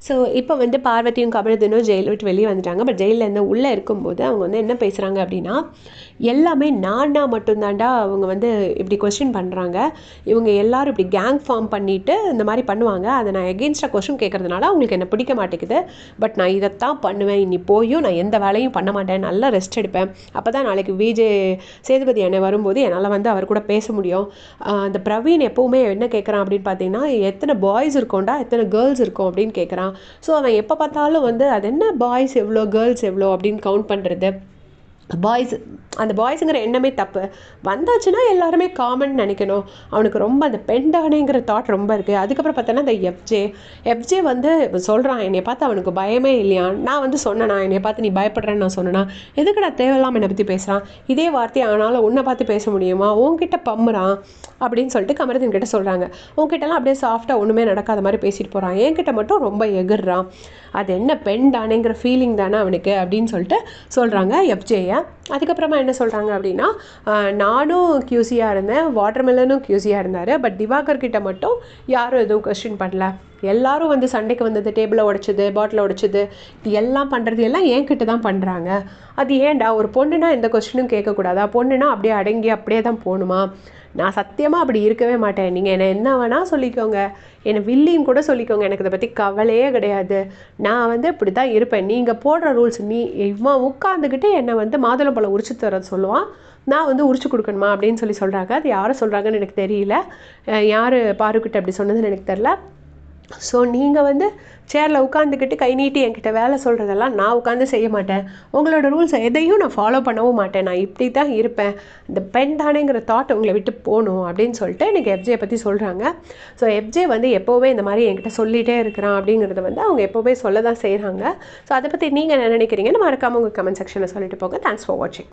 So இப்போ வந்து பார்வதியும் கமலதனும் ஜெயிலை விட்டு வெளியே வந்துட்டாங்க. பட் ஜெயிலேருந்து உள்ளே இருக்கும்போது அவங்க வந்து என்ன பேசுகிறாங்க அப்படின்னா, எல்லாமே நானா மட்டும்தான்டா அவங்க வந்து இப்படி கொஸ்டின் பண்ணுறாங்க. இவங்க எல்லாரும் இப்படி கேங் ஃபார்ம் பண்ணிவிட்டு இந்த மாதிரி பண்ணுவாங்க. அதை நான் எகெயின்ஸ்டாக கொஸ்டின் கேட்குறதுனால அவங்களுக்கு என்ன பிடிக்க மாட்டேங்குது. பட் நான் இதைத்தான் பண்ணுவேன். இனி போயும் நான் எந்த வேலையும் பண்ண மாட்டேன். நல்லா ரெஸ்ட் எடுப்பேன். அப்போ தான் நாளைக்கு விஜய் சேதுபதி அண்ணன் வரும்போது என்னால் வந்து அவர் கூட பேச முடியும். அந்த பிரவீன் எப்போவுமே என்ன கேட்குறான் அப்படின்னு பார்த்தீங்கன்னா, எத்தனை பாய்ஸ் இருக்கோண்டா எத்தனை கேர்ள்ஸ் இருக்கும் அப்படின்னு கேட்குறான். ஸோ அவன் எப்போ பார்த்தாலும் வந்து அது என்ன பாய்ஸ் எவ்வளோ கேர்ள்ஸ் எவ்வளோ அப்படின்னு கவுண்ட் பண்ணுறது. அந்த பாய்ஸுங்கிற எண்ணமே தப்பு. வந்தாச்சுன்னா எல்லாருமே காமன் நினைக்கணும். அவனுக்கு ரொம்ப அந்த பெண்டானேங்கிற தாட் ரொம்ப இருக்குது. அதுக்கப்புறம் பார்த்தோன்னா இந்த எஃப்ஜே வந்து சொல்கிறான், என்னை பார்த்து அவனுக்கு பயமே இல்லையா. நான் வந்து சொன்னேனா என்னை பார்த்து நீ பயப்படுறேன்னு நான் சொன்னேன்னா, எதுக்கு நான் தேவையில்லாமல் என்னை பற்றி பேசுகிறான். இதே வார்த்தையை ஆனாலும் உன்னை பார்த்து பேச முடியுமா, உன்கிட்ட பம்முறான் அப்படின்னு சொல்லிட்டு கமருதீன் கிட்ட சொல்கிறாங்க. உன்கிட்டலாம் அப்படியே சாஃப்டாக ஒன்றுமே நடக்காத மாதிரி பேசிட்டு போகிறான், என்கிட்ட மட்டும் ரொம்ப எகிர்றான். அது என்ன பெண்டானேங்கிற ஃபீலிங் தானே அவனுக்கு அப்படின்னு சொல்லிட்டு சொல்கிறாங்க எஃப்ஜேயை. அதுக்கப்புறமா என்ன சொல்கிறாங்க அப்படின்னா, நானும் கியூசியாக இருந்தேன், வாட்டர்மெலனும் கியூசியாக இருந்தார். பட் திவாகர் கிட்ட மட்டும் யாரும் எதுவும் கொஸ்டின் பண்ணல. எல்லாரும் வந்து சண்டைக்கு வந்தது, டேபிளை உடைச்சது, பாட்டிலை உடைச்சது, இது எல்லாம் பண்ணுறது எல்லாம் என்கிட்ட தான் பண்ணுறாங்க. அது ஏன்டா ஒரு பொண்ணுனா எந்த கொஸ்டினும் கேட்கக்கூடாதா? பொண்ணுனா அப்படியே அடங்கி அப்படியே தான் போகணுமா? நான் சத்தியமாக அப்படி இருக்கவே மாட்டேன். நீங்கள் என்னை என்ன வேணால் சொல்லிக்கோங்க, என்னை வில்லின்னு கூட சொல்லிக்கோங்க, எனக்கு இதை பற்றி கவலையே கிடையாது. நான் வந்து இப்படி தான் இருப்பேன். நீங்கள் போடுற ரூல்ஸ் இவன் உட்காந்துக்கிட்டு என்னை வந்து மாதுளம்பழம் உரிச்சு தர சொல்லுவான், நான் வந்து உரிச்சு கொடுக்கணுமா அப்படின்னு சொல்கிறாங்க. அது யாரை சொல்கிறாங்கன்னு எனக்கு தெரியல. யார் பாருக்கிட்ட அப்படி சொன்னதுன்னு எனக்கு தெரில. ஸோ நீங்கள் வந்து சேரில் உட்காந்துக்கிட்டு கை நீட்டி என்கிட்ட வேலை சொல்கிறதெல்லாம் நான் உட்காந்து செய்ய மாட்டேன். உங்களோட ரூல்ஸ் எதையும் நான் ஃபாலோ பண்ணவும் மாட்டேன். நான் இப்படி தான் இருப்பேன். இந்த பெண் தானேங்கிற தாட் உங்களை விட்டு போகணும் அப்படின்னு சொல்லிட்டு எனக்கு எஃப்ஜே பற்றி சொல்கிறாங்க. ஸோ எஃப்ஜே வந்து எப்போவுமே இந்த மாதிரி என்கிட்ட சொல்லிகிட்டே இருக்கிறான் அப்படிங்கிறத வந்து அவங்க எப்போவுமே சொல்ல தான் செய்கிறாங்க. ஸோ அதை பற்றி நீங்கள் என்ன நினைக்கிறீங்கன்னு மறக்காமல் உங்கள் கமெண்ட் செக்ஷனில் சொல்லிட்டு போங்க. தேங்க்ஸ் ஃபார் வாட்சிங்.